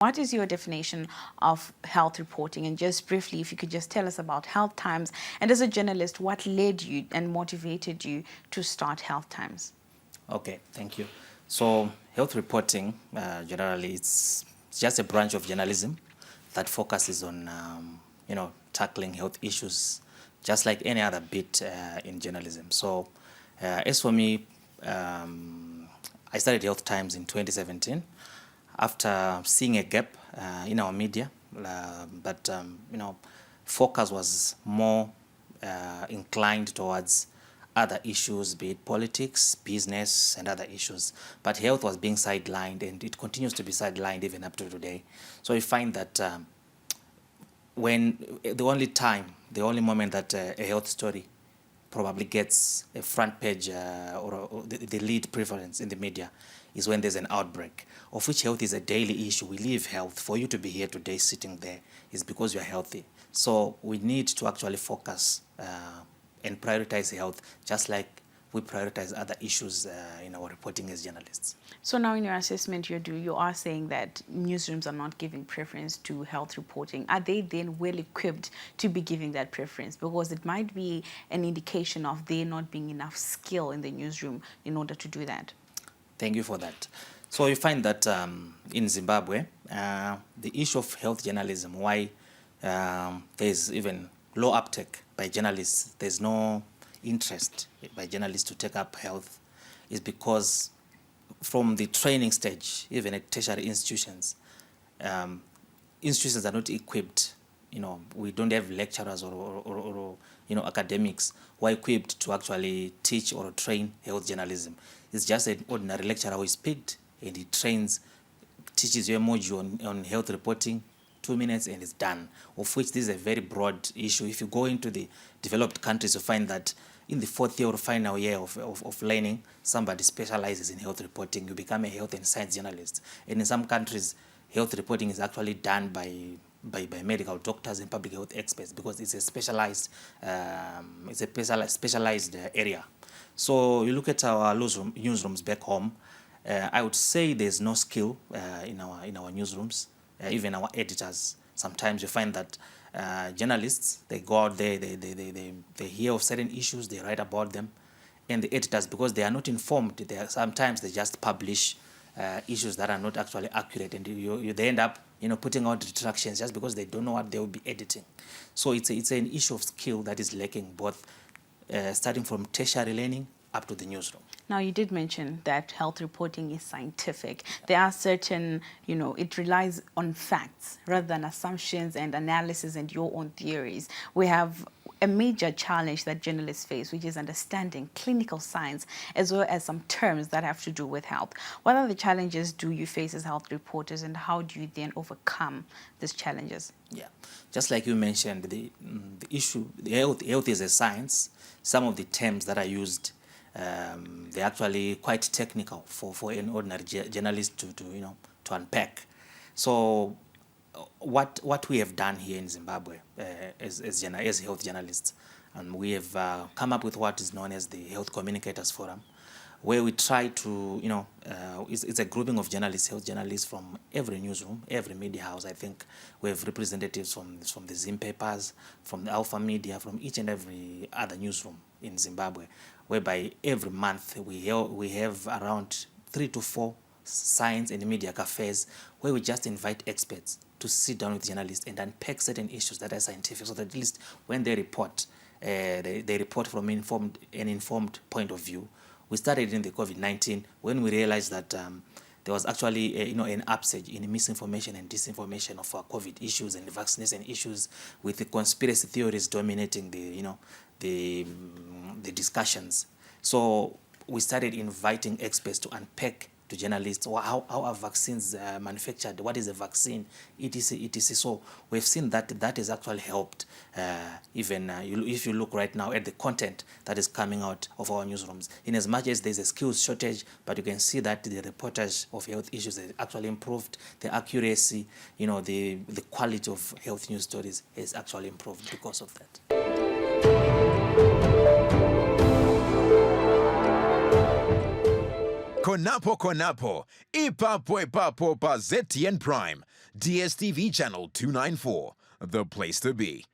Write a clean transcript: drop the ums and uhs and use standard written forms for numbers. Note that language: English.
What is your definition of health reporting? And just briefly, if you could just tell us about Health Times. And as a journalist, what led you and motivated you to start Health Times? Okay, thank you. So health reporting, generally, it's just a branch of journalism that focuses on, tackling health issues, just like any other bit in journalism. So as for me, I started Health Times in 2017 after seeing a gap in our media, but focus was more inclined towards other issues, be it politics, business, and other issues. But health was being sidelined, and it continues to be sidelined even up to today. So we find that when the only moment that a health story probably gets a front page or the lead preference in the media is when there's an outbreak, of which health is a daily issue. We live health. For you to be here today sitting there is because you're healthy. So we need to actually focus and prioritize health, just like we prioritize other issues in our reporting as journalists. So now in your assessment you are saying that newsrooms are not giving preference to health reporting. Are they then well equipped to be giving that preference? Because it might be an indication of there not being enough skill in the newsroom in order to do that. Thank you for that. So you find that in Zimbabwe, the issue of health journalism, why there's even low uptake by journalists, there's no interest by journalists to take up health, is because from the training stage, even at tertiary institutions, institutions are not equipped. We don't have lecturers or academics who are equipped to actually teach or train health journalism. It's just an ordinary lecturer who is picked and he teaches you a module on health reporting, 2 minutes, and it's done, of which this is a very broad issue. If you go into the developed countries, you find that in the fourth year or final year of learning, somebody specializes in health reporting. You become a health and science journalist. And in some countries, health reporting is actually done by medical doctors and public health experts, because it's a specialized area. So you look at our newsrooms back home, I would say there's no skill in our newsrooms. Even our editors, sometimes you find that journalists, they go out there, they hear of certain issues, they write about them, and the editors, because they are not informed, sometimes they just publish issues that are not actually accurate, and they end up putting out retractions just because they don't know what they will be editing. So it's an issue of skill that is lacking, both starting from tertiary learning up to the newsroom. Now, you did mention that health reporting is scientific. There are certain, it relies on facts rather than assumptions and analysis and your own theories. We have a major challenge that journalists face, which is understanding clinical science, as well as some terms that have to do with health. What are the challenges do you face as health reporters, and how do you then overcome these challenges? Yeah, just like you mentioned, the issue, health is a science. Some of the terms that are used, they're actually quite technical for an ordinary journalist to unpack. So what we have done here in Zimbabwe as health journalists, we have come up with what is known as the Health Communicators Forum, where we try to, it's a grouping of journalists, health journalists from every newsroom, every media house. I think we have representatives from the Zim papers, from the Alpha Media, from each and every other newsroom in Zimbabwe, whereby every month we have around 3 to 4 science and media cafes where we just invite experts to sit down with journalists and unpack certain issues that are scientific, so that at least when they report, they report from an informed point of view. We started in the COVID-19 when we realized that there was actually an upsurge in misinformation and disinformation of COVID issues and vaccination issues, with the conspiracy theories dominating the discussions. So we started inviting experts to unpack to journalists how are vaccines manufactured, what is a vaccine, etc. So we've seen that has actually helped. If you look right now at the content that is coming out of our newsrooms, in as much as there's a skills shortage, but you can see that the reportage of health issues has actually improved. The accuracy, the quality of health news stories has actually improved because of that. Konapo, ipapo pa ZTN Prime. DSTV channel 294, the place to be.